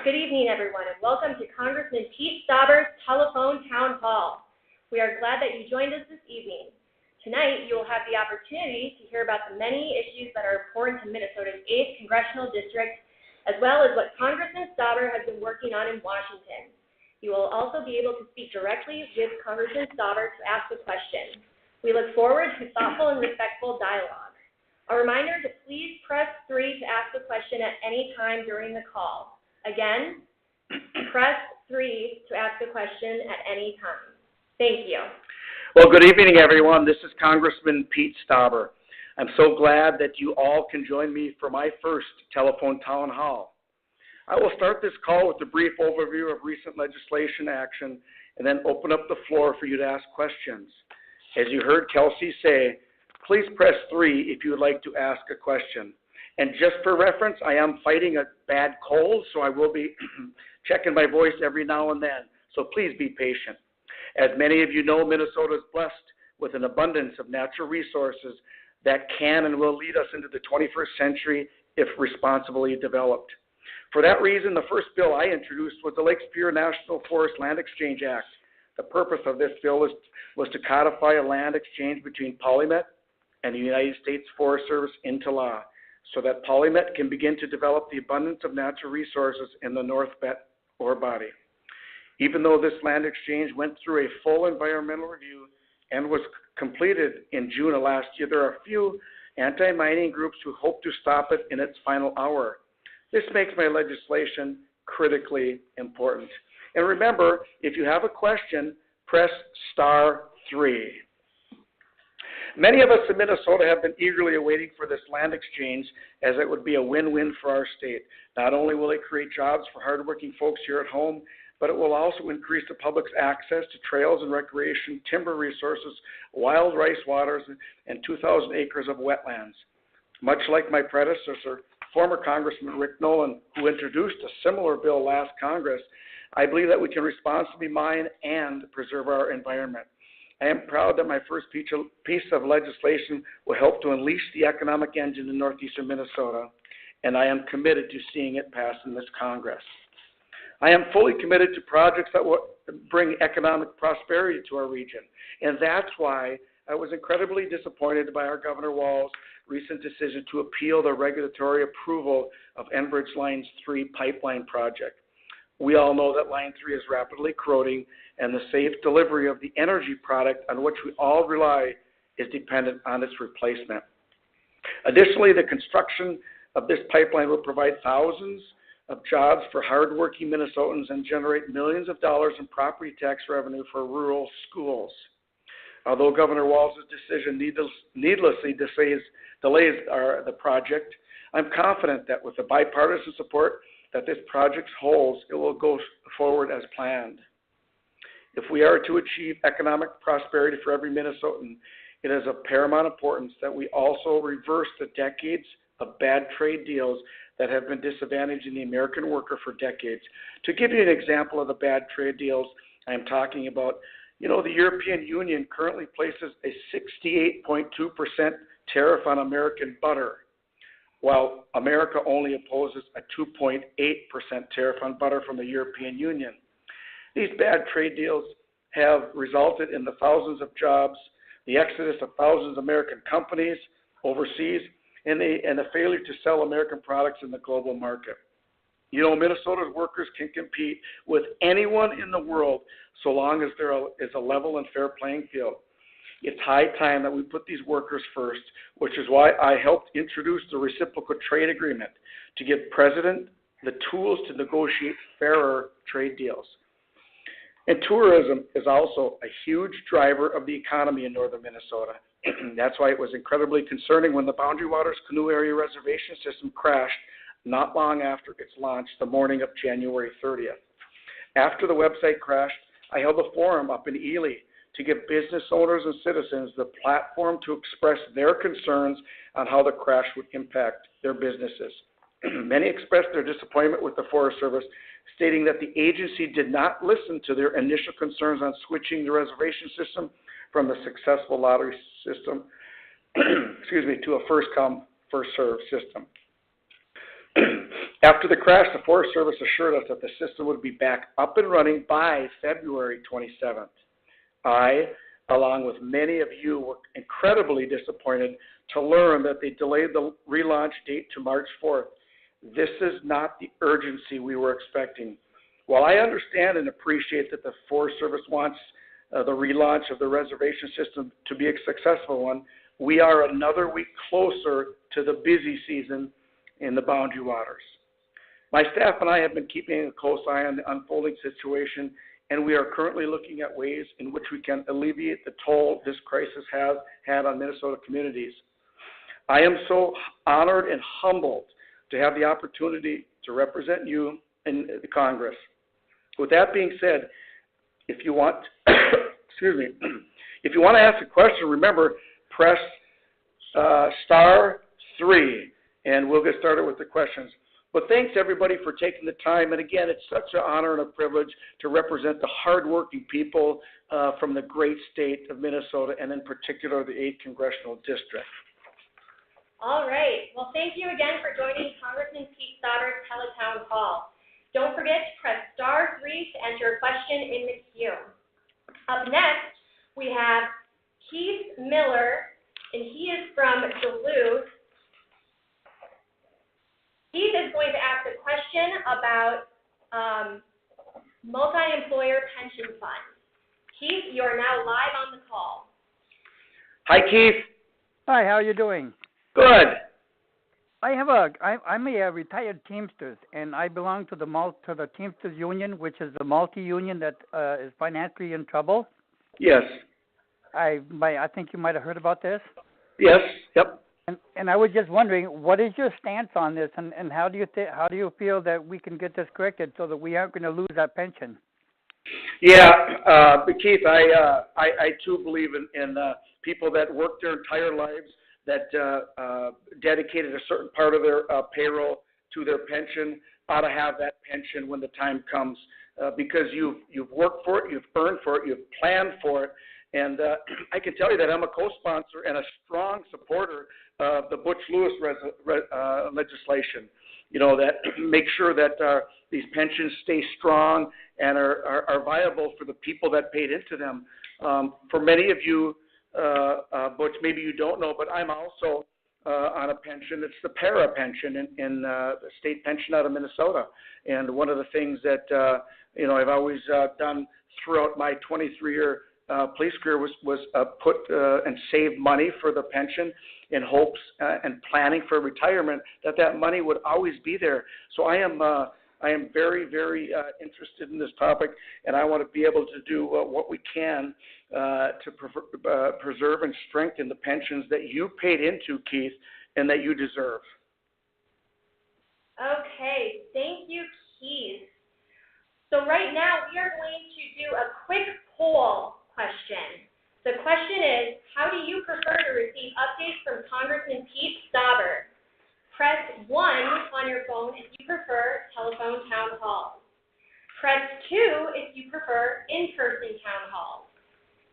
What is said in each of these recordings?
Good evening, everyone, and welcome to Congressman Pete Stauber's Telephone Town Hall. We are glad that you joined us this evening. Tonight, you will have the opportunity to hear about the many issues that are important to Minnesota's 8th Congressional District, as well as what Congressman Stauber has been working on in Washington. You will also be able to speak directly with Congressman Stauber to ask a question. We look forward to thoughtful and respectful dialogue. A reminder to please press 3 to ask a question at any time during the call. Again, press 3 to ask a question at any time. Thank you. Well, good evening, everyone. This is Congressman Pete Stauber. I'm so glad that you all can join me for my first telephone town hall. I will start this call with a brief overview of recent legislation action and then open up the floor for you to ask questions. As you heard Kelsey say, please press 3 if you would like to ask a question. And just for reference, I am fighting a bad cold, so I will be checking my voice every now and then. So please be patient. As many of you know, Minnesota is blessed with an abundance of natural resources that can and will lead us into the 21st century if responsibly developed. For that reason, the first bill I introduced was the Lake Superior National Forest Land Exchange Act. The purpose of this bill was to codify a land exchange between PolyMet and the United States Forest Service into law, so that PolyMet can begin to develop the abundance of natural resources in the North Bet ore body. Even though this land exchange went through a full environmental review and was completed in June of last year, there are a few anti-mining groups who hope to stop it in its final hour. This makes my legislation critically important. And remember, if you have a question, press *3. Many of us in Minnesota have been eagerly awaiting for this land exchange, as it would be a win-win for our state. Not only will it create jobs for hardworking folks here at home, but it will also increase the public's access to trails and recreation, timber resources, wild rice waters, and 2,000 acres of wetlands. Much like my predecessor, former Congressman Rick Nolan, who introduced a similar bill last Congress, I believe that we can responsibly mine and preserve our environment. I am proud that my first piece of legislation will help to unleash the economic engine in northeastern Minnesota, and I am committed to seeing it pass in this Congress. I am fully committed to projects that will bring economic prosperity to our region, and that's why I was incredibly disappointed by our Governor Walz's recent decision to appeal the regulatory approval of Enbridge Line 3 pipeline project. We all know that Line 3 is rapidly corroding, and the safe delivery of the energy product on which we all rely is dependent on its replacement. Additionally, the construction of this pipeline will provide thousands of jobs for hardworking Minnesotans and generate millions of dollars in property tax revenue for rural schools. Although Governor Walz's decision needlessly delays the project, I'm confident that with the bipartisan support that this project holds, it will go forward as planned. If we are to achieve economic prosperity for every Minnesotan, it is of paramount importance that we also reverse the decades of bad trade deals that have been disadvantaging the American worker for decades. To give you an example of the bad trade deals I'm talking about, the European Union currently places a 68.2% tariff on American butter, while America only opposes a 2.8% tariff on butter from the European Union. These bad trade deals have resulted in the thousands of jobs, the exodus of thousands of American companies overseas, and the failure to sell American products in the global market. Minnesota's workers can compete with anyone in the world so long as there is a level and fair playing field. It's high time that we put these workers first, which is why I helped introduce the reciprocal trade agreement to give President the tools to negotiate fairer trade deals. And tourism is also a huge driver of the economy in northern Minnesota. That's why it was incredibly concerning when the Boundary Waters Canoe Area Reservation System crashed not long after its launch the morning of January 30th. After the website crashed, I held a forum up in Ely to give business owners and citizens the platform to express their concerns on how the crash would impact their businesses. Many expressed their disappointment with the Forest Service, stating that the agency did not listen to their initial concerns on switching the reservation system from the successful lottery system to a first-come, first-served system. After the crash, the Forest Service assured us that the system would be back up and running by February 27th. I, along with many of you, were incredibly disappointed to learn that they delayed the relaunch date to March 4th. This is not the urgency we were expecting. While I understand and appreciate that the Forest Service wants the relaunch of the reservation system to be a successful one, we are another week closer to the busy season in the Boundary Waters. My staff and I have been keeping a close eye on the unfolding situation, and we are currently looking at ways in which we can alleviate the toll this crisis has had on Minnesota communities. I am so honored and humbled to have the opportunity to represent you in the Congress. With that being said, if you want, excuse me, if you want to ask a question, remember, press *3, and we'll get started with the questions. But thanks, everybody, for taking the time. And again, it's such an honor and a privilege to represent the hardworking people from the great state of Minnesota, and in particular, the 8th Congressional District. All right. Well, thank you again for joining Congressman Pete Stauber's Teletown Hall. Don't forget to press *3 to enter a question in the queue. Up next, we have Keith Miller, and he is from Duluth. Keith is going to ask a question about multi-employer pension funds. Keith, you are now live on the call. Hi, Keith. Hi, how are you doing? Good. I'm a retired Teamsters, and I belong to the Teamsters Union, which is the multi-union that is financially in trouble. Yes. I think you might have heard about this. Yes. Yep. And I was just wondering, what is your stance on this, and how do you feel that we can get this corrected so that we aren't going to lose our pension? Yeah, but Keith, I too believe in people that work their entire lives, that dedicated a certain part of their payroll to their pension, ought to have that pension when the time comes, because you've worked for it, you've earned for it, you've planned for it. And I can tell you that I'm a co-sponsor and a strong supporter of the Butch-Lewis legislation, that make sure that these pensions stay strong and are viable for the people that paid into them. For many of you, Butch, maybe you don't know, but I'm also on a pension. It's the para pension in the state pension out of Minnesota. And one of the things that, I've always done throughout my 23-year police career was put and save money for the pension in hopes and planning for retirement, that money would always be there. So I am very, very interested in this topic, and I want to be able to do what we can to preserve and strengthen the pensions that you paid into, Keith, and that you deserve. Okay, thank you, Keith. So right now we are going to do a quick poll question. The question is, how do you prefer to receive updates from Congressman Pete Stauber? Press 1 on your phone if you prefer telephone town halls. Press 2 if you prefer in-person town halls.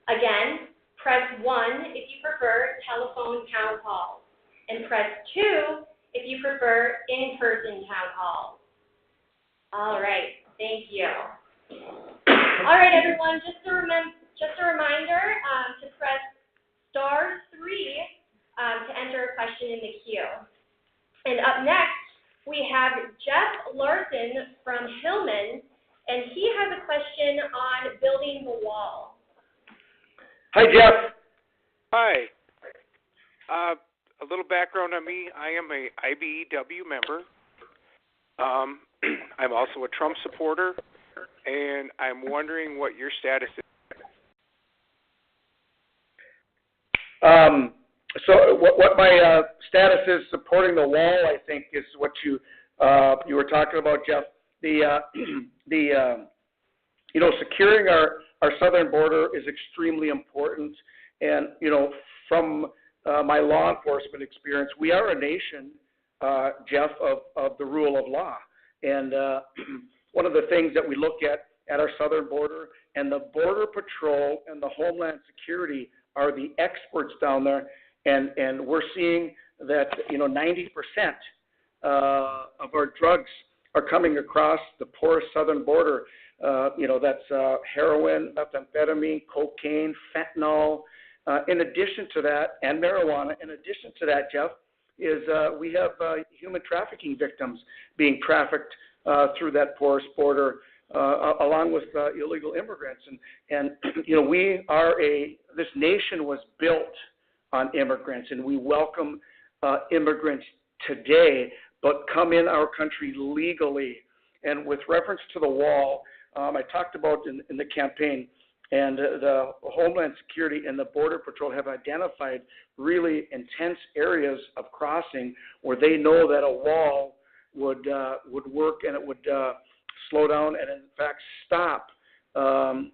Again, press 1 if you prefer telephone town halls. And press 2 if you prefer in-person town halls. All right, thank you. All right, everyone, just a reminder to press *3 to enter a question in the queue. And up next, we have Jeff Larson from Hillman, and he has a question on building the wall. Hi, Jeff. Hi. A little background on me. I am a IBEW member. I'm also a Trump supporter, and I'm wondering what your status is. So what my status is supporting the wall, I think, is what you were talking about, Jeff. Securing our southern border is extremely important. And, from my law enforcement experience, we are a nation, Jeff, of the rule of law. And one of the things that we look at our southern border, and the Border Patrol and the Homeland Security are the experts down there, and we're seeing that 90% of our drugs are coming across the porous southern border. That's heroin, methamphetamine, cocaine, fentanyl. In addition to that, and marijuana, in addition to that, Jeff, is we have human trafficking victims being trafficked through that porous border, along with illegal immigrants. And this nation was built on immigrants, and we welcome immigrants today, but come in our country legally. And with reference to the wall, I talked about in the campaign, and the Homeland Security and the Border Patrol have identified really intense areas of crossing where they know that a wall would work, and it would slow down and in fact stop in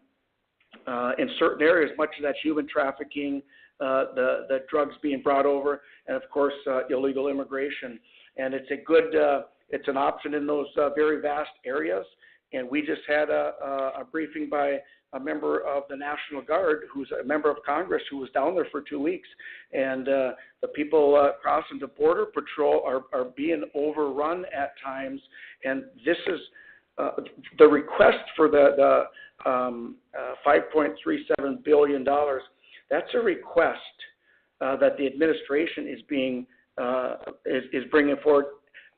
certain areas much of that human trafficking, the drugs being brought over, and of course illegal immigration. And it's it's an option in those very vast areas. And we just had a briefing by a member of the National Guard, who's a member of Congress, who was down there for 2 weeks. And the people crossing the Border Patrol are being overrun at times. And this is the request for the $5.37 billion. That's a request that the administration is bringing forward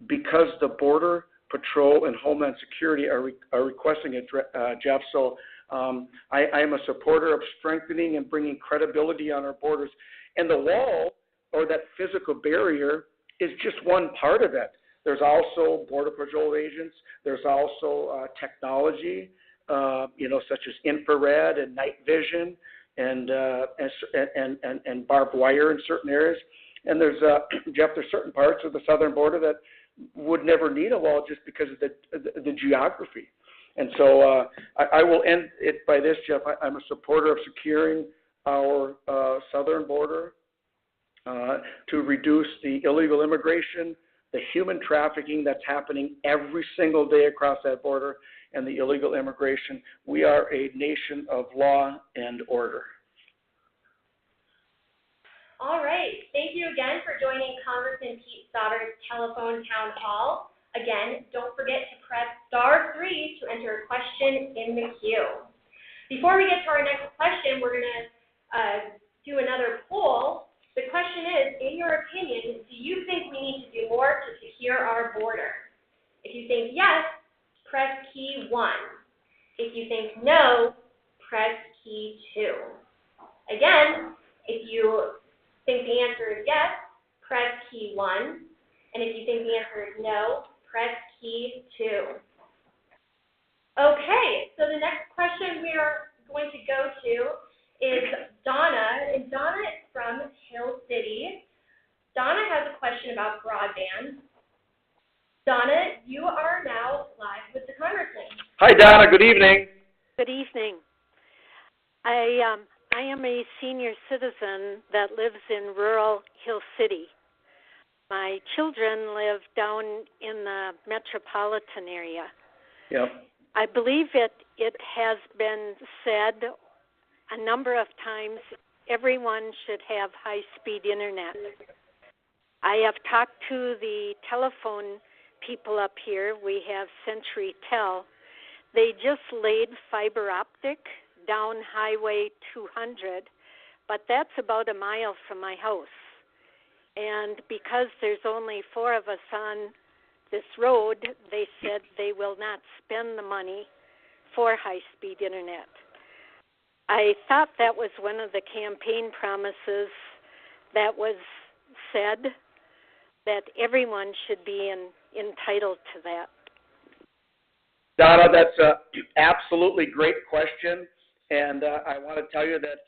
because the Border Patrol and Homeland Security are requesting it, Jeff. So I am a supporter of strengthening and bringing credibility on our borders. And the wall, or that physical barrier, is just one part of it. There's also Border Patrol agents. There's also technology, such as infrared and night vision, and barbed wire in certain areas. And there's Jeff, there's certain parts of the southern border that would never need a wall just because of the geography. And so I will end it by this, Jeff. I'm a supporter of securing our southern border to reduce the illegal immigration, the human trafficking that's happening every single day across that border, and the illegal immigration. We are a nation of law and order. All right. Thank you again for joining Congressman Pete Stauber's telephone town hall. Again, don't forget to press *3 to enter a question in the queue. Before we get to our next question, we're going to do another poll. The question is, in your opinion, do you think we need to do more to secure our border? If you think yes, press key 1. If you think no, press key 2. Again, if you think the answer is yes, press key 1. And if you think the answer is no, press key 2. Okay, so the next question we are going to go to is Donna, and Donna is from Hill City. Donna has a question about broadband. Donna, you are now live with the Congressman. Hi, Donna. Good evening. Good evening. I am a senior citizen that lives in rural Hill City. My children live down in the metropolitan area. Yep. I believe it has been said a number of times, everyone should have high-speed internet. I have talked to the telephone people up here. We have Century Tel. They just laid fiber optic down Highway 200, but that's about a mile from my house. And because there's only 4 of us on this road, they said they will not spend the money for high-speed internet. I thought that was one of the campaign promises that was said, that everyone should be entitled to that. Donna, that's an absolutely great question, and I want to tell you that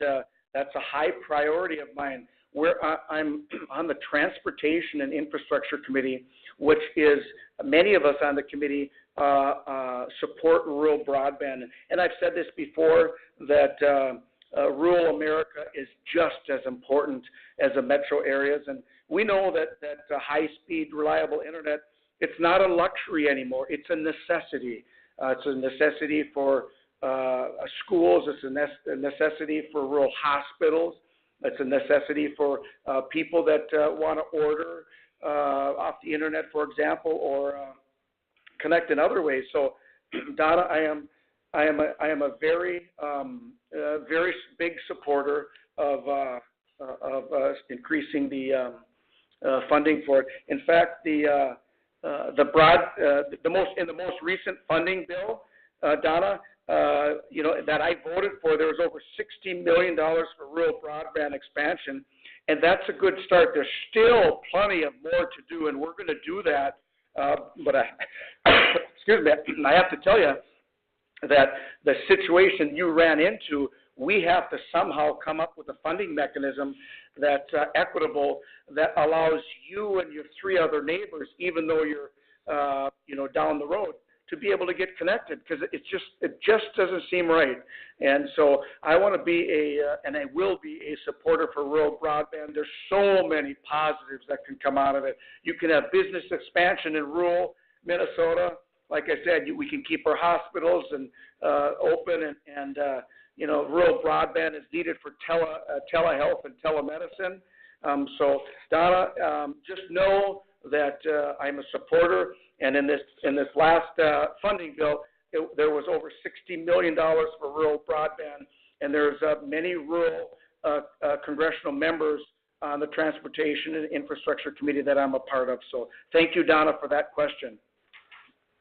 that's a high priority of mine. I'm on the Transportation and Infrastructure Committee, which is many of us on the committee support rural broadband. And I've said this before, that rural America is just as important as the metro areas. And we know that high-speed, reliable internet, it's not a luxury anymore. It's a necessity. It's a necessity for schools. It's a necessity for rural hospitals. It's a necessity for people that want to order off the internet, for example, or connect in other ways. So, Donna, I am a very very big supporter of increasing the funding for it. In fact, the most recent funding bill, Donna, that I voted for, there was over $60 million for rural broadband expansion, and that's a good start. There's still plenty of more to do, and we're going to do that. But excuse me, I have to tell you that the situation you ran into, we have to somehow come up with a funding mechanism that's equitable, that allows you and your 3 other neighbors, even though you're down the road, to be able to get connected, because it just doesn't seem right. And so I want to be and I will be a supporter for rural broadband. There's so many positives that can come out of it. You can have business expansion in rural Minnesota. Like I said, we can keep our hospitals and open, and rural broadband is needed for telehealth and telemedicine. So Donna, just know that I'm a supporter, and in this last funding bill, there was over $60 million for rural broadband, and there's many rural congressional members on the Transportation and Infrastructure Committee that I'm a part of. So thank you, Donna, for that question.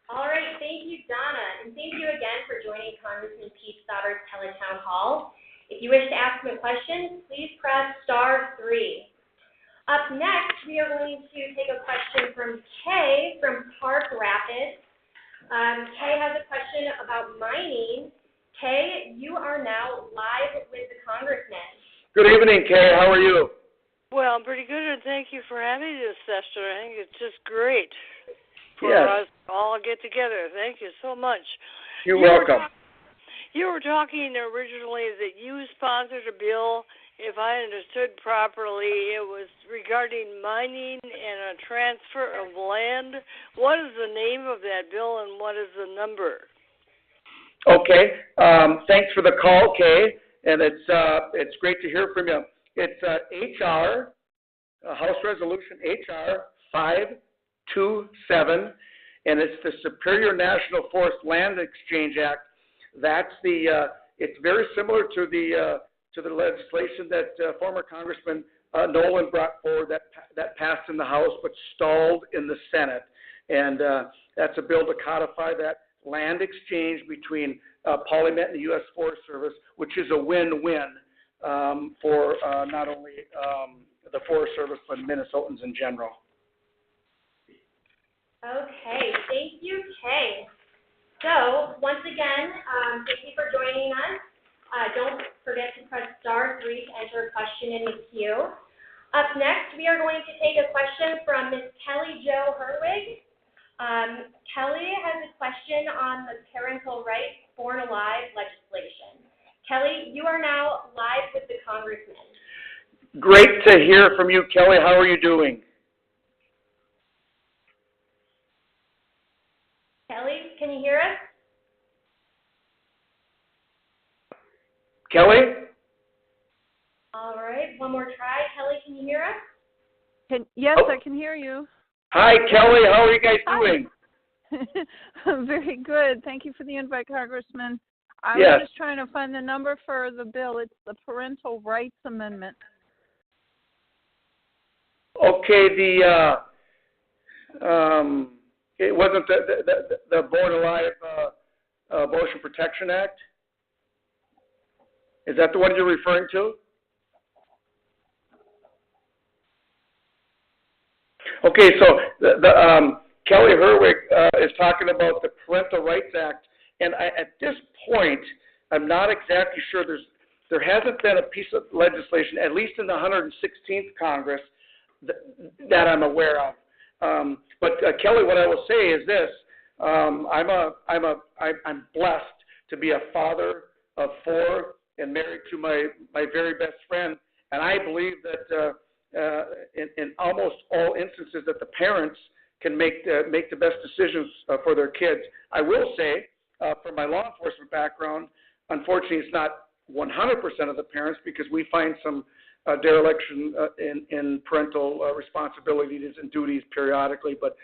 All right, thank you, Donna, and thank you again for joining Congressman Pete Stauber's Teletown Hall. If you wish to ask him a question, please press *3. Up next, we are going to take a question from Kay from Park Rapids. Kay has a question about mining. Kay, you are now live with the Congressman. Good evening, Kay. How are you? Well, I'm pretty good, and thank you for having this session. I think it's just great for Yes. us all to get together. Thank you so much. You're welcome. You were talking originally that you sponsored a bill. If I understood properly, it was regarding mining and a transfer of land. What is the name of that bill, and what is the number? Okay. Thanks for the call, Kay, and it's great to hear from you. It's HR, House Resolution HR 527, and it's the Superior National Forest Land Exchange Act. That's it's very similar to the legislation that former Congressman Nolan brought forward that passed in the House but stalled in the Senate. And that's a bill to codify that land exchange between PolyMet and the U.S. Forest Service, which is a win-win for not only the Forest Service but Minnesotans in general. Okay, thank you, Kay. So, once again, thank you for joining us. Don't forget to press *3 to enter a question in the queue. Up next, we are going to take a question from Ms. Kelly Jo Herwig. Kelly has a question on the parental rights born alive legislation. Kelly, you are now live with the Congressman. Great to hear from you, Kelly. How are you doing? Kelly, can you hear us? Kelly? All right, one more try. Kelly, can you hear us? Yes, I can hear you. Hi, Kelly. How are you guys doing? Very good. Thank you for the invite, Congressman. I Yes. was just trying to find the number for the bill. It's the Parental Rights Amendment. Okay, it wasn't the Born Alive Abortion Protection Act? Is that the one you're referring to? Okay, so Kelly Herwig is talking about the Parental Rights Act, and at this point, I'm not exactly sure. There hasn't been a piece of legislation, at least in the 116th Congress, that I'm aware of. But Kelly, what I will say is this: I'm blessed to be a father of 4 and married to my very best friend, and I believe that in almost all instances that the parents can make the best decisions for their kids. I will say, from my law enforcement background, unfortunately, it's not 100% of the parents, because we find some dereliction in parental responsibilities and duties periodically, but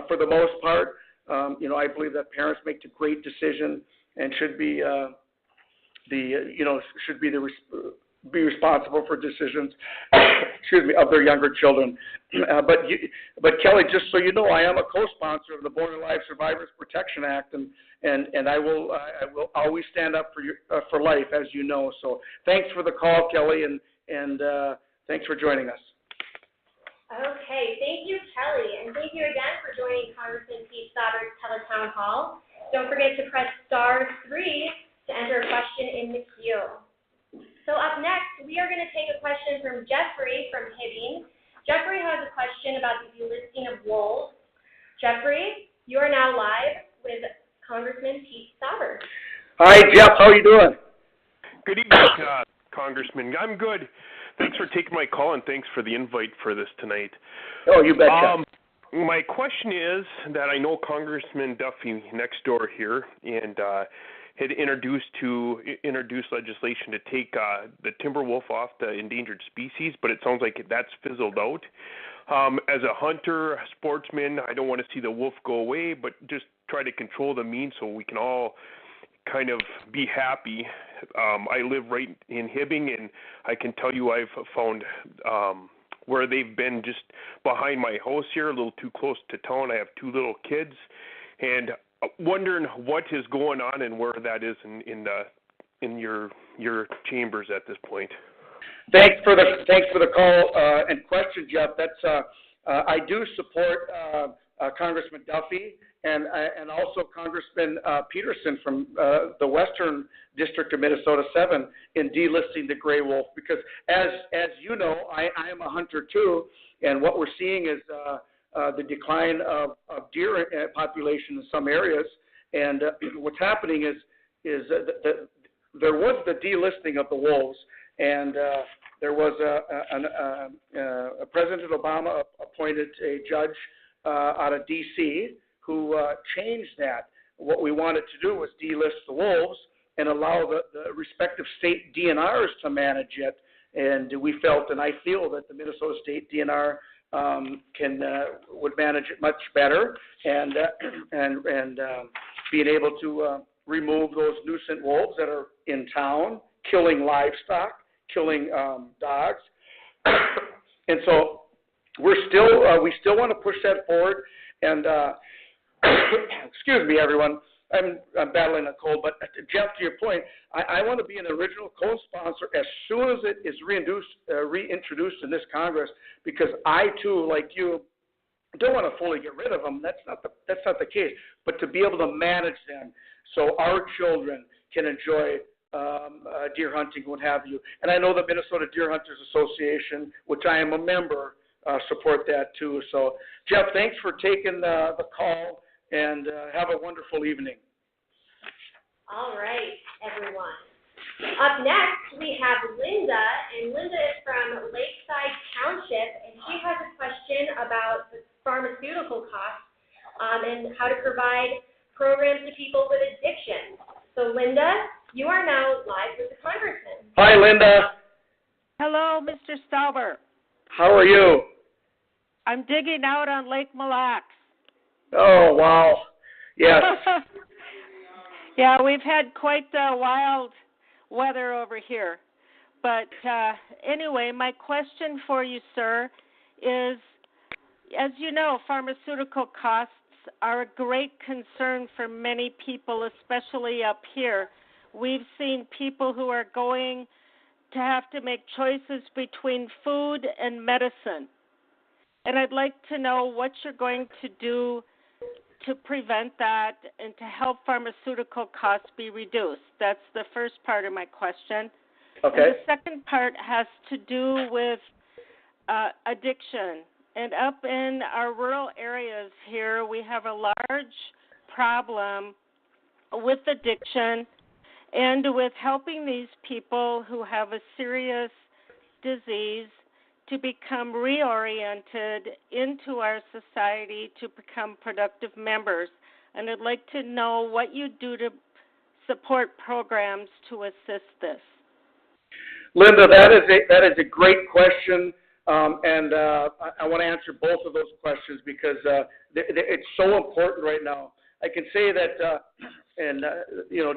for the most part, I believe that parents make the great decision and should be be responsible for decisions, of their younger children. But Kelly, just so you know, I am a co-sponsor of the Born Alive Survivors Protection Act, and I will always stand up for life, as you know. So thanks for the call, Kelly, and thanks for joining us. Okay, thank you, Kelly, and thank you again for joining Congressman Pete Stauber's Teletown Hall. Don't forget to press *3 to enter a question in the queue. So up next, we are going to take a question from Jeffrey from Hibbing. Jeffrey has a question about the delisting of wolves. Jeffrey, you are now live with Congressman Pete Stauber. Hi, Jeff. How are you doing? Good evening, Congressman. I'm good. Thanks for taking my call, and thanks for the invite for this tonight. Oh, you betcha. My question is that I know Congressman Duffy next door here, and had introduced legislation to take the timber wolf off the endangered species, but it sounds like that's fizzled out. As a hunter, a sportsman, I don't want to see the wolf go away, but just try to control the means so we can all kind of be happy. I live right in Hibbing, and I can tell you I've found where they've been just behind my house here, a little too close to town. I have 2 little kids, and wondering what is going on and where that is in your chambers at this point. Thanks for the call and question, Jeff. That's I do support Congressman Duffy and also Congressman Peterson from the Western District of Minnesota 7 in delisting the gray wolf, because as you know, I am a hunter too, and what we're seeing is the decline of deer population in some areas, and what's happening is there was the delisting of the wolves, and there was President Obama appointed a judge out of D.C. who changed that. What we wanted to do was delist the wolves and allow the respective state DNRs to manage it, and we felt, and I feel, that the Minnesota State DNR would manage it much better, and being able to remove those nuisance wolves that are in town, killing livestock, killing dogs, and so we still want to push that forward. And excuse me, everyone. I'm battling a cold, but Jeff, to your point, I want to be an original co-sponsor as soon as it is reintroduced in this Congress, because I too, like you, don't want to fully get rid of them. That's not the case. But to be able to manage them so our children can enjoy deer hunting, what have you. And I know the Minnesota Deer Hunters Association, which I am a member, support that too. So, Jeff, thanks for taking the call, and have a wonderful evening. All right, everyone. Up next, we have Linda, and Linda is from Lakeside Township, and she has a question about the pharmaceutical costs and how to provide programs to people with addiction. So, Linda, you are now live with the Congressman. Hi, Linda. Hello, Mr. Stauber. How are you? I'm digging out on Lake Mille Lacs. Oh, wow. Yes. Yeah, we've had quite wild weather over here. But anyway, my question for you, sir, is, as you know, pharmaceutical costs are a great concern for many people, especially up here. We've seen people who are going to have to make choices between food and medicine. And I'd like to know what you're going to do to prevent that and to help pharmaceutical costs be reduced. That's the first part of my question. Okay. And the second part has to do with addiction. And up in our rural areas here, we have a large problem with addiction and with helping these people who have a serious disease to become reoriented into our society to become productive members. And I'd like to know what you do to support programs to assist this. Linda, that is a great question, and I want to answer both of those questions because it's so important right now. I can say that,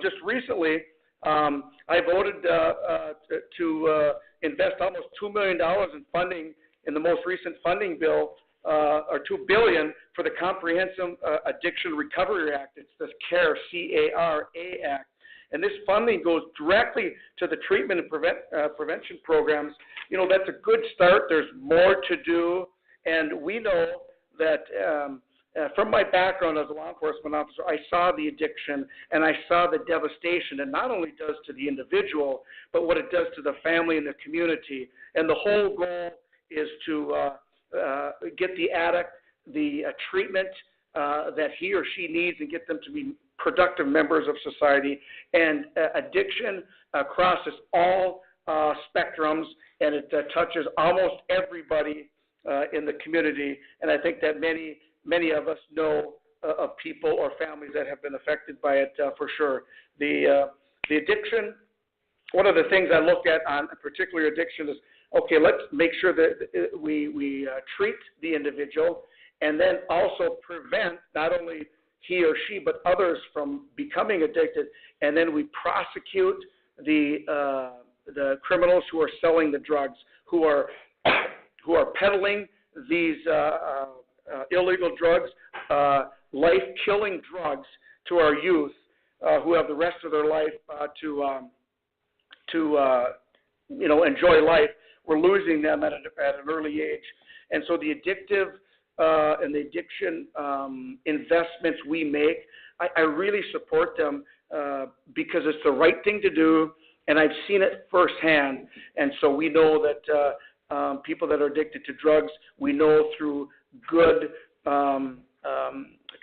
just recently, I voted to invest almost $2 million in funding in the most recent funding bill, or $2 billion for the Comprehensive Addiction Recovery Act. It's this CARE, C-A-R-A Act. And this funding goes directly to the treatment and prevention programs. That's a good start. There's more to do. And we know that from my background as a law enforcement officer, I saw the addiction and I saw the devastation it not only does to the individual, but what it does to the family and the community. And the whole goal is to get the addict the treatment that he or she needs and get them to be productive members of society. And addiction crosses all spectrums, and it touches almost everybody in the community. And I think that many of us know of people or families that have been affected by it for sure. The addiction, one of the things I look at on particular addiction is, okay, let's make sure that we treat the individual and then also prevent not only he or she but others from becoming addicted, and then we prosecute the criminals who are selling the drugs, who are peddling these illegal drugs, life-killing drugs to our youth who have the rest of their life to enjoy life. We're losing them at an early age. And so the addictive and the addiction investments we make, I really support them because it's the right thing to do, and I've seen it firsthand. And so we know that people that are addicted to drugs, we know through good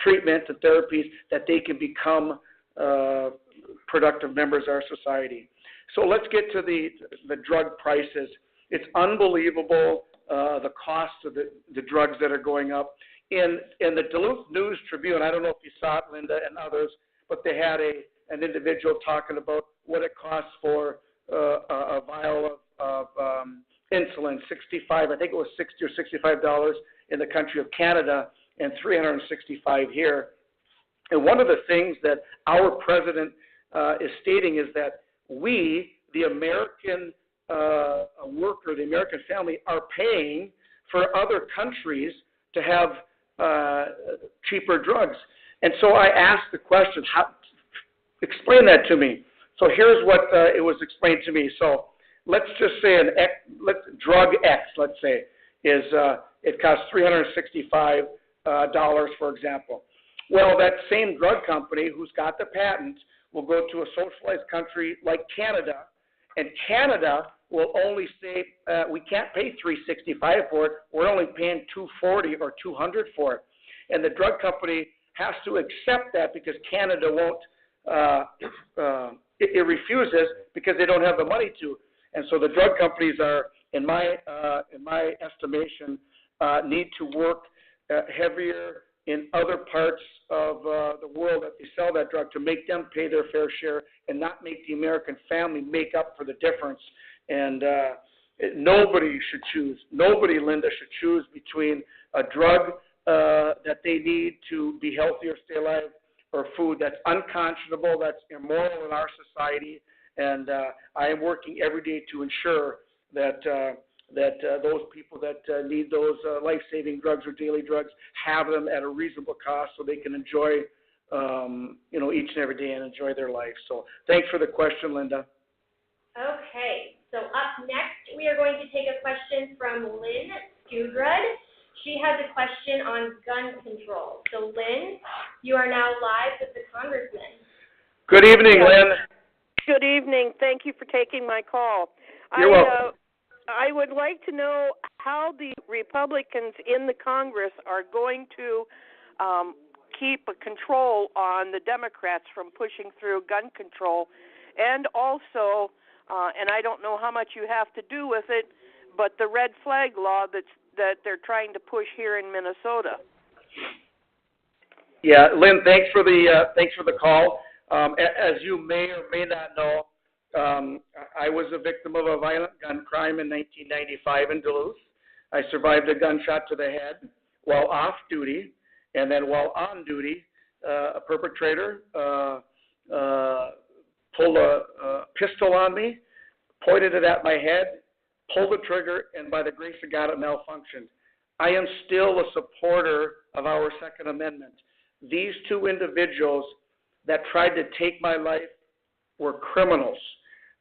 treatment and therapies that they can become productive members of our society. So let's get to the drug prices. It's unbelievable, the cost of the drugs that are going up. In the Duluth News Tribune, I don't know if you saw it, Linda, and others, but they had an individual talking about what it costs for a vial of insulin, I think it was $60 or $65 in the country of Canada and $365 here. And one of the things that our president is stating is that we, the American worker, the American family, are paying for other countries to have cheaper drugs. And so I asked the question, explain that to me. So here's what it was explained to me. So let's just say drug X, let's say, is it costs $365, for example. Well, that same drug company who's got the patent will go to a socialized country like Canada, and Canada will only say we can't pay $365 for it. We're only paying $240 or $200 for it, and the drug company has to accept that because Canada won't. It refuses because they don't have the money to, and so the drug companies are, in my estimation, need to work heavier in other parts of the world that they sell that drug to make them pay their fair share and not make the American family make up for the difference. And nobody should choose. Nobody, Linda, should choose between a drug that they need to be healthy or stay alive or food that's unconscionable, that's immoral in our society. And I am working every day to ensure that those people that need those life-saving drugs or daily drugs have them at a reasonable cost so they can enjoy, each and every day and enjoy their life. So thanks for the question, Linda. Okay, so up next we are going to take a question from Lynn Skudrud. She has a question on gun control. So Lynn, you are now live with the Congressman. Good evening, Lynn. Good evening. Thank you for taking my call. You're welcome. I would like to know how the Republicans in the Congress are going to keep a control on the Democrats from pushing through gun control, and also, and I don't know how much you have to do with it, but the red flag law that they're trying to push here in Minnesota. Yeah, Lynn, thanks for the call. As you may or may not know, I was a victim of a violent gun crime in 1995 in Duluth. I survived a gunshot to the head while off duty, and then while on duty, a perpetrator pulled a pistol on me, pointed it at my head, pulled the trigger, and by the grace of God, it malfunctioned. I am still a supporter of our Second Amendment. These two individuals that tried to take my life were criminals.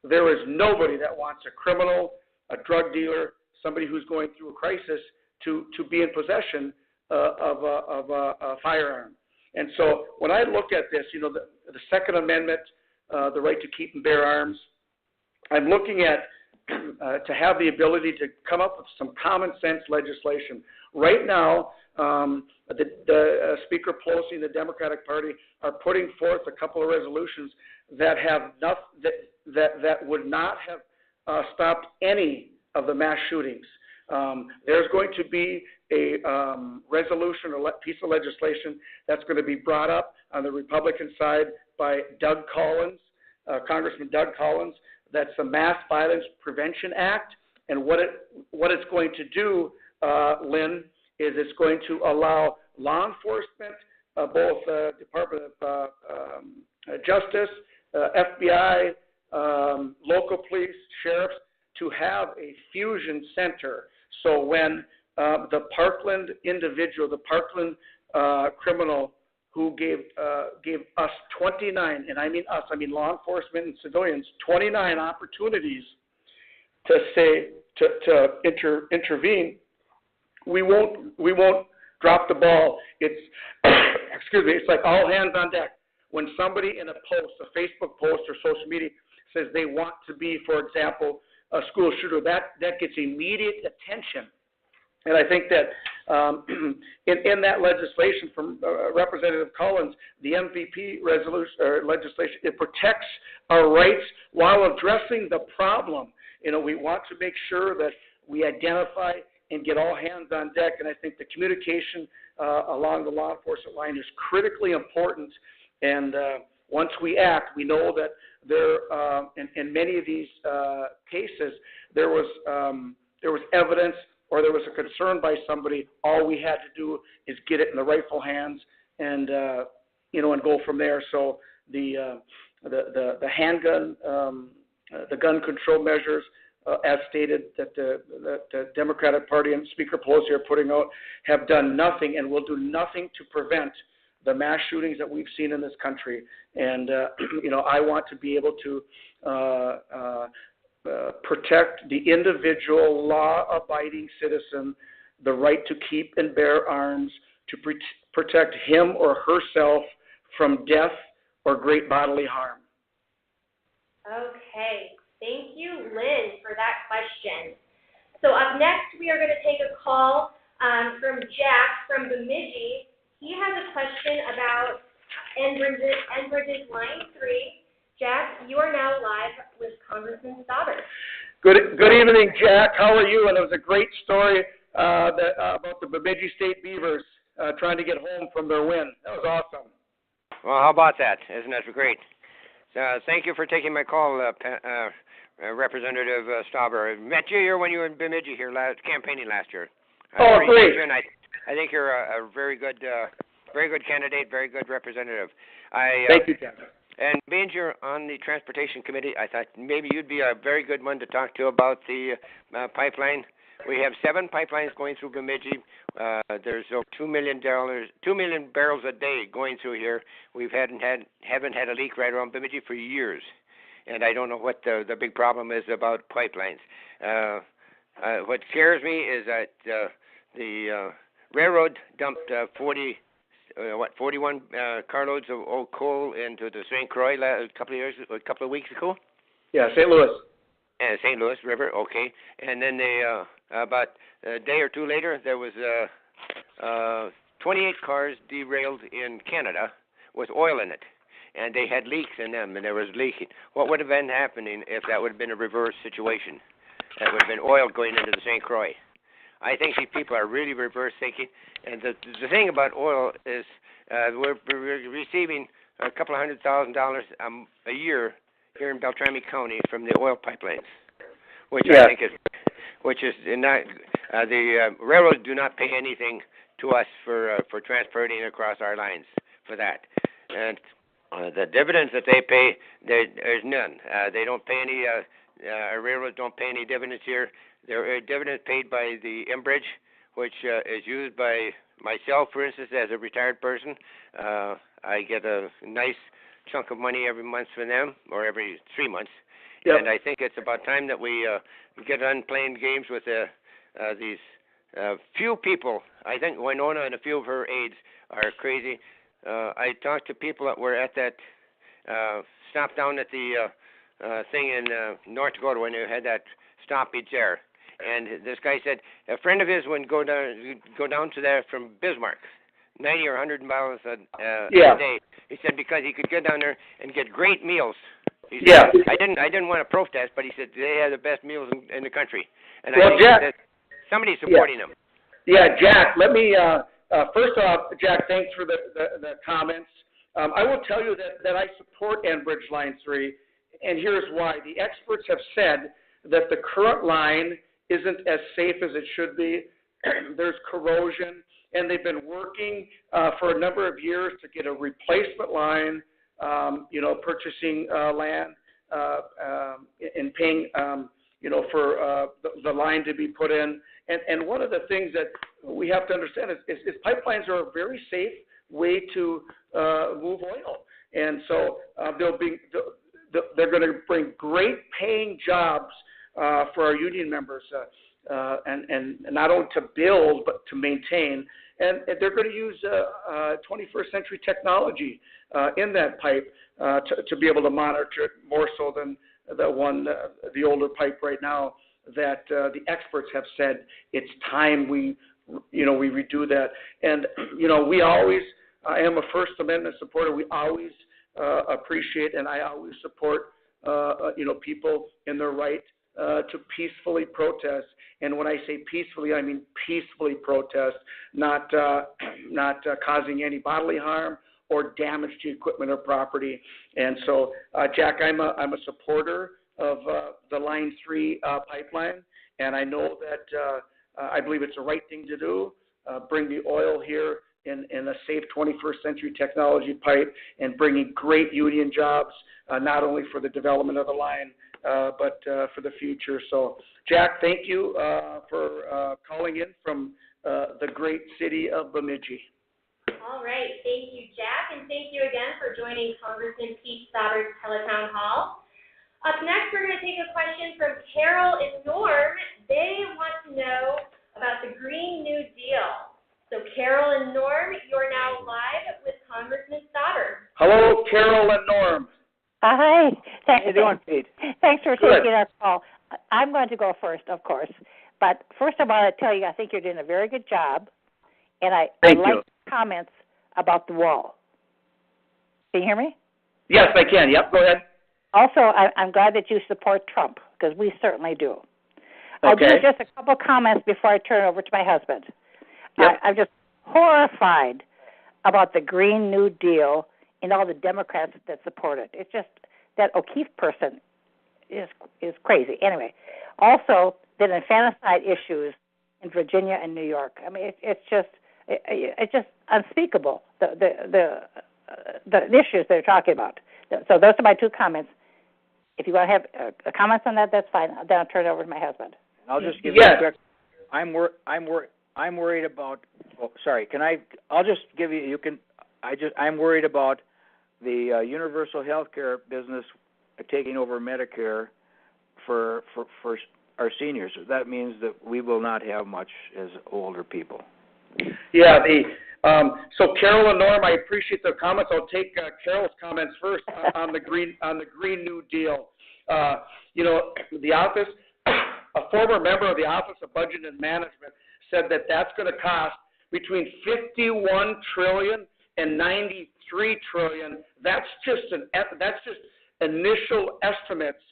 There is nobody that wants a criminal, a drug dealer, somebody who's going through a crisis to be in possession of a firearm. And so when I look at this, you know, the Second Amendment, the right to keep and bear arms, I'm looking at to have the ability to come up with some common sense legislation. Right now, the Speaker Pelosi and the Democratic Party are putting forth a couple of resolutions that have that would not have stopped any of the mass shootings. There's going to be a resolution or piece of legislation that's going to be brought up on the Republican side by Doug Collins, Congressman Doug Collins. That's the Mass Violence Prevention Act, and what it's going to do, Lynn, is it's going to allow law enforcement, both Department of Justice, FBI, local police, sheriffs, to have a fusion center. So when the Parkland individual, the Parkland criminal who gave us 29, and I mean us, I mean law enforcement and civilians, 29 opportunities to intervene, we won't drop the ball. It's excuse me, it's like all hands on deck. When somebody in a post, a Facebook post or social media says they want to be, for example, a school shooter, that gets immediate attention. And I think that in that legislation from Representative Collins, the MVP legislation, it protects our rights while addressing the problem. You know, we want to make sure that we identify and get all hands on deck. And I think the communication along the law enforcement line is critically important. And once we act, we know that there, in many of these cases, there was evidence or there was a concern by somebody. All we had to do is get it in the rightful hands, and and go from there. So the handgun, the gun control measures, as stated, that the Democratic Party and Speaker Pelosi are putting out, have done nothing and will do nothing to prevent the mass shootings that we've seen in this country. And I want to be able to protect the individual law-abiding citizen, the right to keep and bear arms, to protect him or herself from death or great bodily harm. Okay. Thank you, Lynn, for that question. So up next, we are going to take a call from Jack from Bemidji. He has a question about Enbridge's Line 3. Jack, you are now live with Congressman Stauber. Good evening, Jack. How are you? And it was a great story about the Bemidji State Beavers trying to get home from their win. That was awesome. Well, how about that? Isn't that great? Thank you for taking my call, Representative Stauber. I met you here when you were in Bemidji here campaigning last year. Oh, great. And I think you're a very good candidate, very good representative. Thank you, Jack. And being you're on the Transportation Committee, I thought maybe you'd be a very good one to talk to about the pipeline. We have 7 pipelines going through Bemidji. There's over 2 million barrels a day going through here. We haven't had a leak right around Bemidji for years, and I don't know what the big problem is about pipelines. What scares me is that the railroad dumped 41 carloads of old coal into the St. Croix a couple of weeks ago. Yeah, St. Louis. St. Louis River, okay. And then they about a day or two later, there was 28 cars derailed in Canada with oil in it, and they had leaks in them, and there was leaking. What would have been happening if that would have been a reverse situation? That would have been oil going into the St. Croix. I think these people are really reverse thinking, and the thing about oil is we're receiving a couple of $100,000 a year here in Beltrami County from the oil pipelines, which Yeah. I think is not the railroads do not pay anything to us for transporting across our lines for that, and the dividends that they pay, there's none. They don't pay any. Railroads don't pay any dividends here. There are dividends paid by the Enbridge, which is used by myself, for instance, as a retired person. I get a nice chunk of money every month from them, or every 3 months. Yep. And I think it's about time that we get on playing games with these few people. I think Winona and a few of her aides are crazy. I talked to people that were at that stop down at the thing in North Dakota when they had that stoppage there. And this guy said a friend of his would go down to there from Bismarck, 90 or 100 miles a day. He said because he could get down there and get great meals. He said, I didn't want to protest, but he said they have the best meals in the country. And I think that somebody's supporting them. Yeah, Jack. Let me first off, Jack. Thanks for the comments. I will tell you that I support Enbridge Line 3, and here's why. The experts have said that the current line isn't as safe as it should be. There's corrosion, and they've been working for a number of years to get a replacement line, purchasing land and paying, for the line to be put in. And one of the things that we have to understand is pipelines are a very safe way to move oil. And so they're going to bring great paying jobs for our union members, and not only to build but to maintain. And they're going to use 21st century technology in that pipe to be able to monitor it more so than the older pipe right now. That the experts have said it's time we redo that. And we always, I am a First Amendment supporter. We always appreciate and I always support people in their right to peacefully protest. And when I say peacefully, I mean peacefully protest, not causing any bodily harm or damage to equipment or property. And so, Jack, I'm a supporter of the Line 3 pipeline, and I know that I believe it's the right thing to do. Bring the oil here in a safe 21st century technology pipe, and bringing great union jobs, not only for the development of the line, but for the future. So, Jack, thank you for calling in from the great city of Bemidji. All right. Thank you, Jack, and thank you again for joining Congressman Pete Stauber's Teletown Hall. Up next, we're going to take a question from Carol and Norm. They want to know about the Green New Deal. So, Carol and Norm, you're now live with Congressman Stauber. Hello, Carol and Norm. Hi. How you doing, Pete? Thanks for taking our call. I'm going to go first, of course. But first of all, I tell you, I think you're doing a very good job. And I like comments about the wall. Can you hear me? Yes, I can. Yep, go ahead. Also, I'm glad that you support Trump, because we certainly do. Okay. I do just a couple comments before I turn it over to my husband. Yep. I'm just horrified about the Green New Deal and all the Democrats that support it. It's just that O'Keefe person is crazy. Anyway, also the infanticide issues in Virginia and New York. I mean, it's just unspeakable. The issues they're talking about. So those are my two comments. If you want to have comments on that, that's fine. Then I'll turn it over to my husband. I'll just give you a quick. I'm worried about. Oh, sorry. Can I? I'll just give you. You can. I'm worried about the universal health care business taking over Medicare for our seniors. That means that we will not have much as older people. Yeah. So Carol and Norm, I appreciate the comments. I'll take Carol's comments first on the Green New Deal. The office, a former member of the Office of Budget and Management said that that's going to cost between $51 trillion and $93 trillion. That's just initial estimates.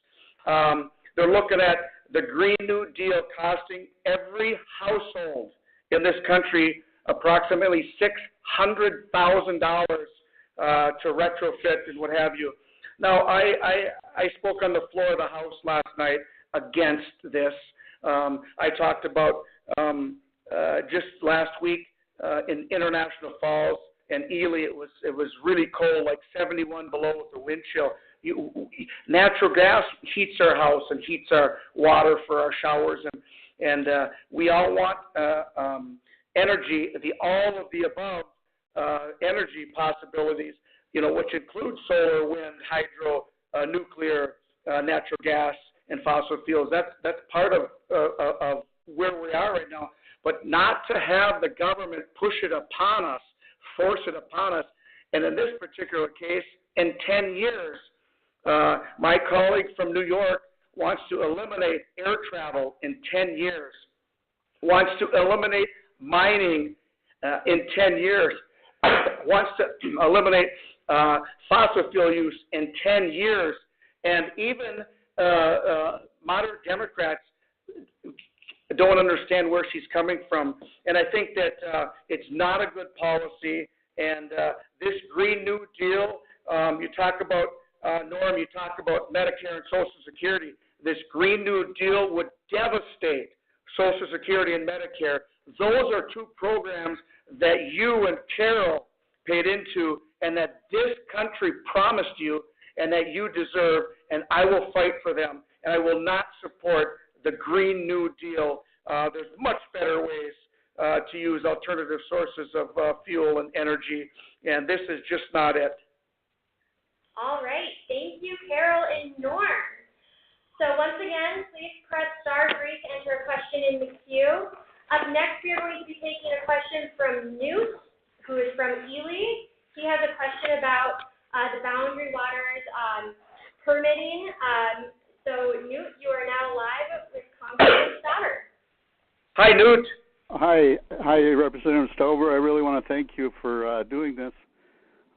They're looking at the Green New Deal costing every household in this country approximately $600,000 to retrofit and what have you. Now, I spoke on the floor of the House last night against this. I talked about just last week in International Falls and Ely, it was really cold, like 71 below with the wind chill. Natural gas heats our house and heats our water for our showers, and we all want energy, all of the above energy possibilities, which include solar, wind, hydro, nuclear, natural gas, and fossil fuels. That's part of where we are right now. But not to have the government push it upon us, force it upon us, and in this particular case, in 10 years, my colleague from New York wants to eliminate air travel in 10 years, wants to eliminate mining in 10 years, wants to eliminate fossil fuel use in 10 years, and even moderate Democrats don't understand where she's coming from. And I think that it's not a good policy. And this Green New Deal, you talk about, Norm, you talk about Medicare and Social Security. This Green New Deal would devastate Social Security and Medicare. Those are two programs that you and Carol paid into and that this country promised you and that you deserve, and I will fight for them. And I will not support the Green New Deal. There's much better ways to use alternative sources of fuel and energy, and this is just not it. All right. Thank you, Carol and Norm. So once again, please press *3 to enter a question in the queue. Up next, we are going to be taking a question from Newt, who is from Ely. He has a question about the Boundary Waters permitting. So, Newt, you are now live with Congressman Stauber. Hi, Newt. Hi, Representative Stauber. I really want to thank you for doing this.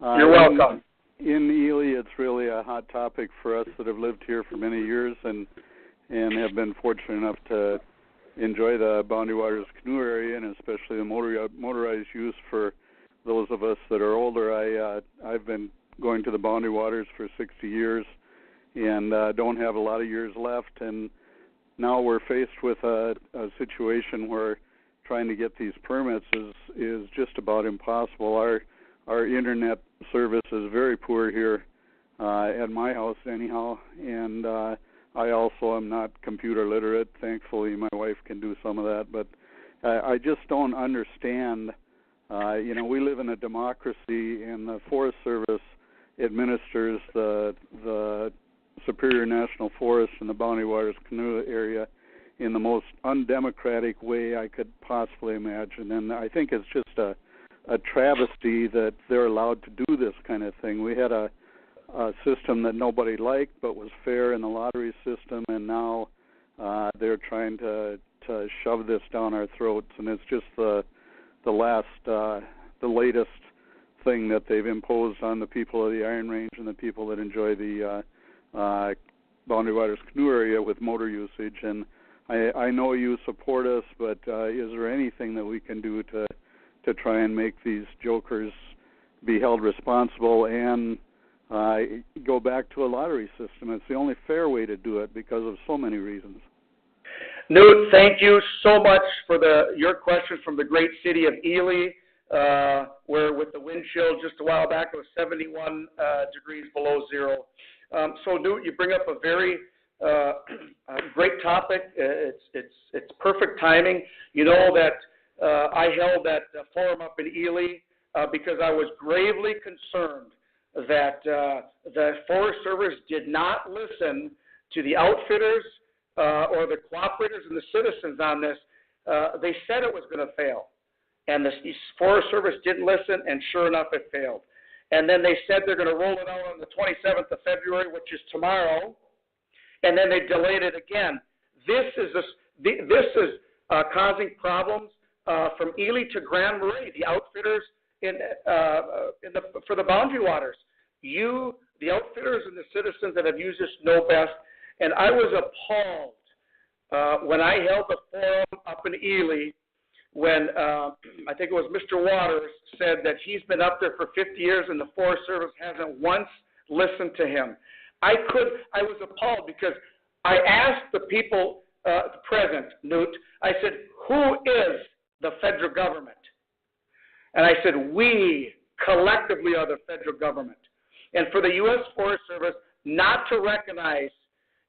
You're welcome. In Ely, it's really a hot topic for us that have lived here for many years and have been fortunate enough to enjoy the Boundary Waters canoe area, and especially the motorized use for those of us that are older. I've been going to the Boundary Waters for 60 years and don't have a lot of years left, and now we're faced with a situation where trying to get these permits is just about impossible. Our internet service is very poor here at my house anyhow, and I also am not computer literate. Thankfully, my wife can do some of that, but I just don't understand. We live in a democracy, and the Forest Service administers the Superior National Forest and the Boundary Waters canoe area in the most undemocratic way I could possibly imagine. And I think it's just a travesty that they're allowed to do this kind of thing. We had a system that nobody liked but was fair in the lottery system, and now they're trying to shove this down our throats, and it's just the latest thing that they've imposed on the people of the Iron Range and the people that enjoy the Boundary Waters canoe area with motor usage. And I know you support us, but is there anything that we can do to try and make these jokers be held responsible and go back to a lottery system? It's the only fair way to do it because of so many reasons. Newt, thank you so much for your question from the great city of Ely, where with the wind chill just a while back it was 71 degrees below zero. So, Newt, you bring up a very great topic. It's perfect timing. You know that I held that forum up in Ely because I was gravely concerned that the Forest Service did not listen to the outfitters or the cooperators and the citizens on this. They said it was going to fail, and the Forest Service didn't listen, and sure enough, it failed. And then they said they're going to roll it out on the 27th of February, which is tomorrow, and then they delayed it again. This is causing problems from Ely to Grand Marais, the outfitters for the Boundary Waters. The outfitters and the citizens that have used this know best, and I was appalled when I held the forum up in Ely when I think it was Mr. Waters said that he's been up there for 50 years and the Forest Service hasn't once listen to him. I was appalled because I asked the people present, Newt, I said, who is the federal government? And I said, we collectively are the federal government. And for the U.S. Forest Service not to recognize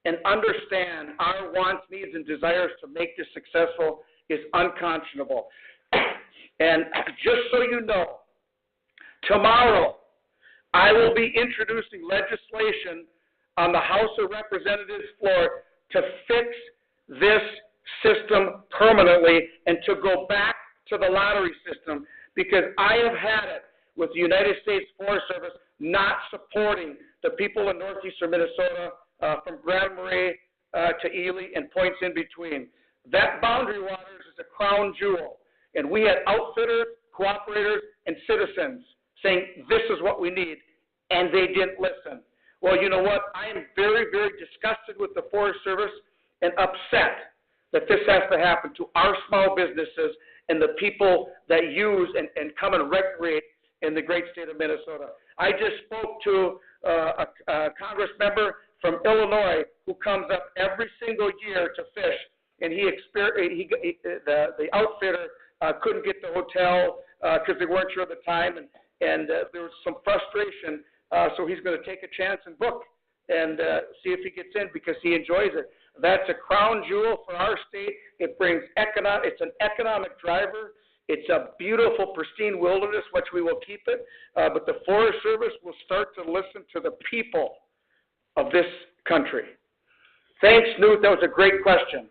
and understand our wants, needs, and desires to make this successful is unconscionable. And just so you know, tomorrow I will be introducing legislation on the House of Representatives floor to fix this system permanently and to go back to the lottery system, because I have had it with the United States Forest Service not supporting the people in northeastern Minnesota from Grand Marais to Ely and points in between. That boundary waters is a crown jewel, and we had outfitters, cooperators, and citizens saying this is what we need, and they didn't listen. Well, you know what? I am very, very disgusted with the Forest Service and upset that this has to happen to our small businesses and the people that use and come and recreate in the great state of Minnesota. I just spoke to a Congress member from Illinois who comes up every single year to fish, and the outfitter couldn't get the hotel because they weren't sure of the time, and there was some frustration. So he's going to take a chance and book and see if he gets in because he enjoys it. That's a crown jewel for our state. It brings it's an economic driver. It's a beautiful, pristine wilderness, which we will keep it. But the Forest Service will start to listen to the people of this country. Thanks, Newt. That was a great question.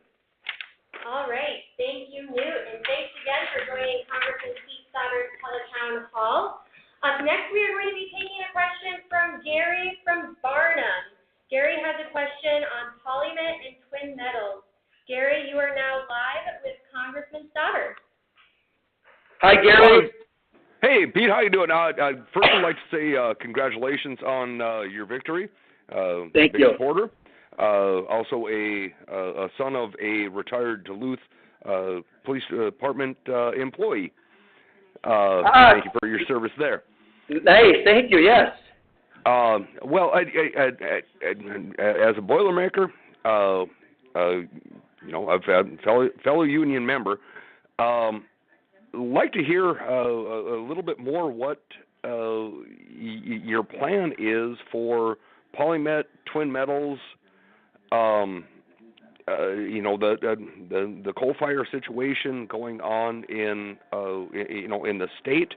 All right. Thank you, Newt. And thanks again for joining Congressman Pete Stauber's Teletown Hall. Up next, we are going to be taking a question from Gary from Barnum. Gary has a question on polymet and twin metals. Gary, you are now live with Congressman Stauber. Hi, Gary. Hey, Pete, how you doing? First, I'd like to say congratulations on your victory. Thank big you. Supporter. Also, a son of a retired Duluth Police Department employee. Thank you for your service there. Hey, thank you. Yes. Well, as a Boilermaker, I've had fellow union member. Like to hear a little bit more what your plan is for polymet, twin metals. The coal fire situation going on in the state.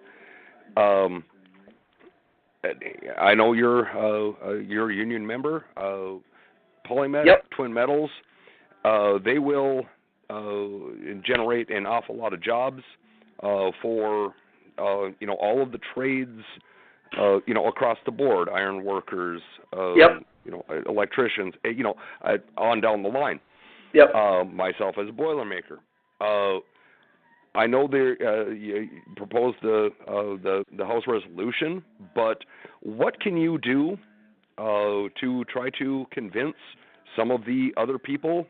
I know you're a union member. Polymet, yep. Twin metals, they will generate an awful lot of jobs for all of the trades, across the board, iron workers, yep. Electricians, on down the line. Yep. Myself as a Boilermaker. I know you proposed the House resolution, but what can you do to try to convince some of the other people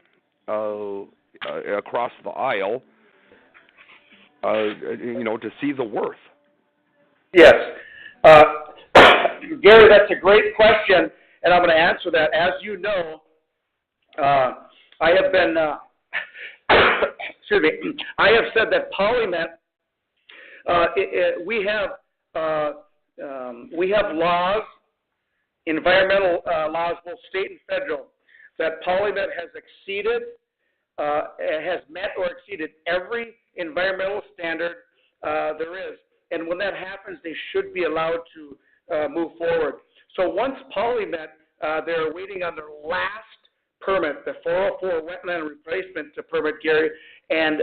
across the aisle, to see the worth? Yes. Gary, that's a great question, and I'm going to answer that. As you know, I have been... excuse me. I have said that polymet. We have laws, environmental laws, both state and federal, that polymet has met or exceeded every environmental standard there is. And when that happens, they should be allowed to move forward. So once polymet, they're waiting on their last permit, the 404 wetland replacement permit, Gary, and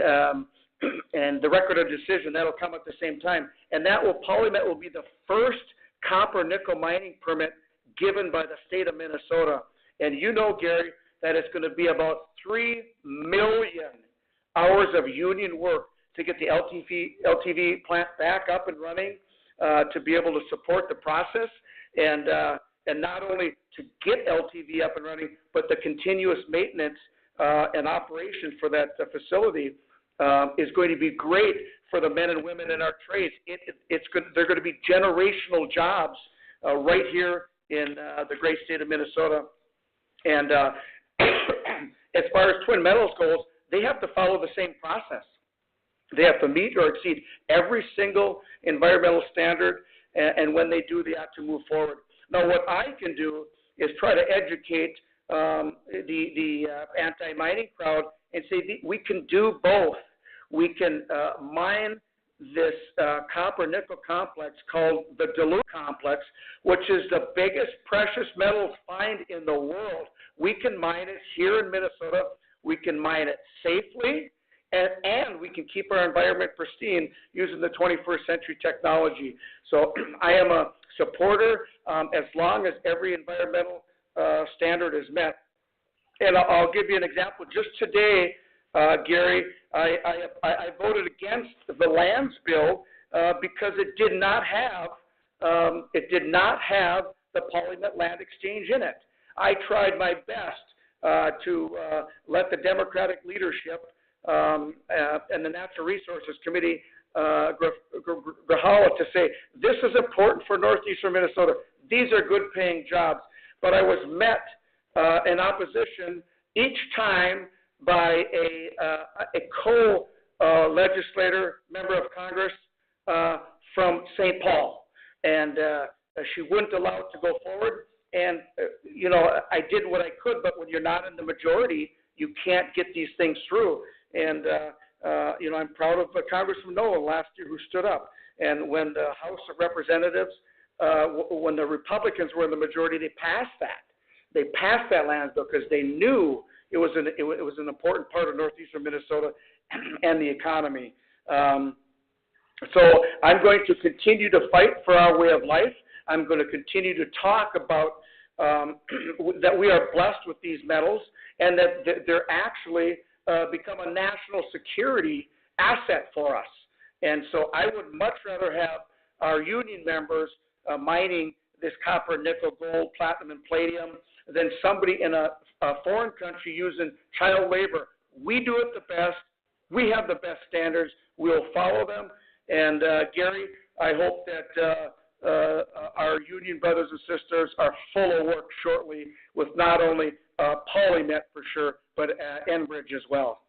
the record of decision, that'll come at the same time. And polymet will be the first copper nickel mining permit given by the state of Minnesota. And you know, Gary, that it's going to be about 3 million hours of union work to get the LTV plant back up and running, to be able to support the process, and not only to get LTV up and running, but the continuous maintenance and operation for that facility is going to be great for the men and women in our trades. They're going to be generational jobs right here in the great state of Minnesota. And as far as Twin Metals goes, they have to follow the same process. They have to meet or exceed every single environmental standard, and when they do, they have to move forward. Now, what I can do is try to educate the anti-mining crowd and say we can do both. We can mine this copper-nickel complex called the Duluth complex, which is the biggest precious metals find in the world. We can mine it here in Minnesota. We can mine it safely, and we can keep our environment pristine using the 21st century technology. So I am a supporter as long as every environmental standard is met. And I'll give you an example. Just today, Gary, I voted against the lands bill because it did not have the PolyNet land exchange in it. I tried my best to let the Democratic leadership and the Natural Resources Committee, Grijalva, to say this is important for northeastern Minnesota. These are good paying jobs. But I was met in opposition each time by a co-legislator, member of Congress from St. Paul. And she wouldn't allow it to go forward. And, I did what I could, but when you're not in the majority, you can't get these things through. And, I'm proud of Congressman Nolan last year who stood up. And when the House of Representatives, when the Republicans were in the majority, they passed that. They passed that land bill because they knew it was an important part of northeastern Minnesota and the economy. So I'm going to continue to fight for our way of life. I'm going to continue to talk about that we are blessed with these metals and that they're actually become a national security asset for us. And so I would much rather have our union members mining this copper, nickel, gold, platinum, and palladium than somebody in a foreign country using child labor. We do it the best. We have the best standards. We'll follow them. And Gary, I hope that our union brothers and sisters are full of work shortly with not only PolyNet for sure, but Enbridge as well.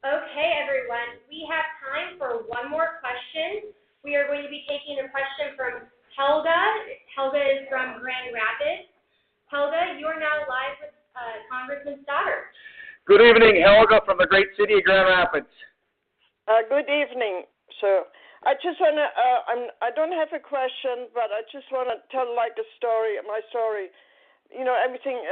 Okay, everyone. We have time for one more question. We are going to be taking a question from Helga. Helga is from Grand Rapids. Helga, you are now live with Congressman Stauber. Good evening, Helga, from the great city of Grand Rapids. Good evening, sir. I just want to, I don't have a question, but I just want to tell my story. Everything,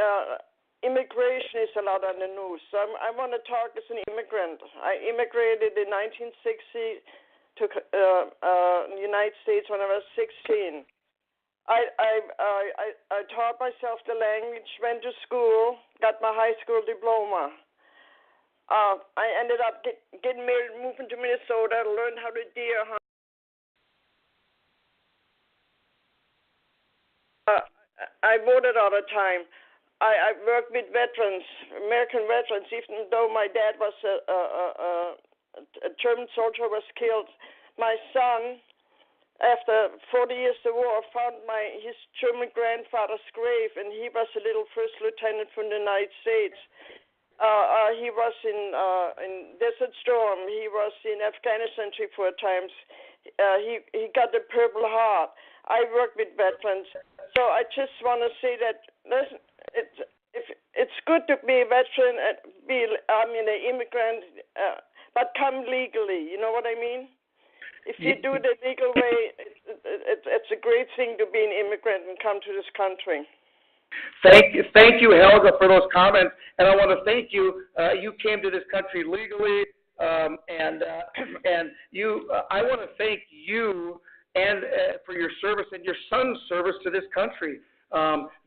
immigration is a lot on the news. So I want to talk as an immigrant. I immigrated in 1960 to the United States when I was 16. I taught myself the language, went to school, got my high school diploma. I ended up getting married, moving to Minnesota, learned how to deer hunt. I voted all the time. I worked with veterans, American veterans, even though my dad was a German soldier was killed. My son, after 40 years of the war, found his German grandfather's grave, and he was a little first lieutenant from the United States. He was in Desert Storm. He was in Afghanistan 3-4 times. He got the Purple Heart. I work with veterans, so I just want to say that it's good to be a veteran, an immigrant, but come legally. You know what I mean? If you do the legal way, it's a great thing to be an immigrant and come to this country. Thank you, Helga, for those comments, and I want to thank you. You came to this country legally, and you. I want to thank you and for your service and your son's service to this country.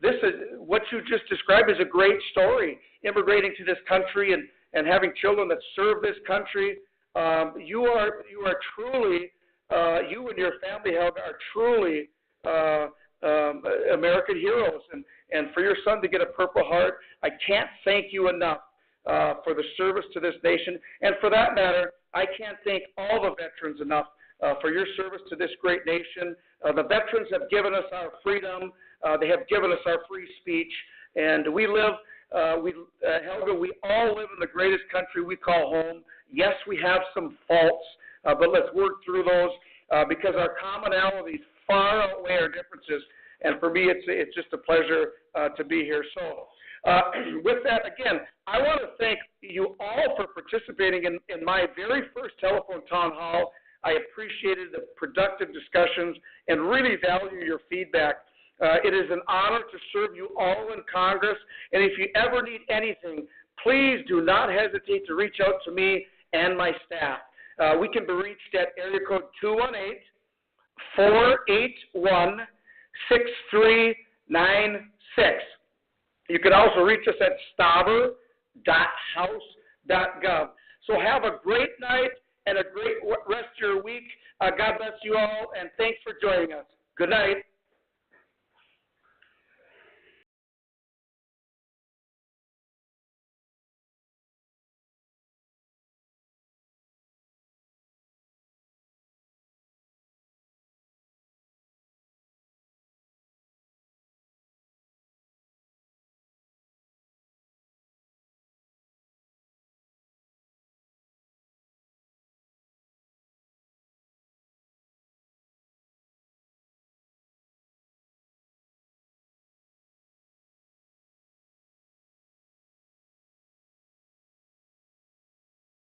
This is what you just described is a great story. Immigrating to this country and having children that serve this country. You are truly, you and your family, Helga, are truly American heroes. And for your son to get a Purple Heart, I can't thank you enough for the service to this nation. And for that matter, I can't thank all the veterans enough for your service to this great nation. The veterans have given us our freedom. They have given us our free speech. And we live, Helga, we all live in the greatest country we call home. Yes, we have some faults, but let's work through those because our commonalities far outweigh our differences. And for me, it's just a pleasure to be here. So with that, again, I want to thank you all for participating in my very first telephone town hall. I appreciated the productive discussions and really value your feedback. It is an honor to serve you all in Congress, and if you ever need anything, please do not hesitate to reach out to me and my staff. We can be reached at area code 218-481-6396. You can also reach us at stauber.house.gov. So have a great night and a great rest of your week. God bless you all, and thanks for joining us. Good night.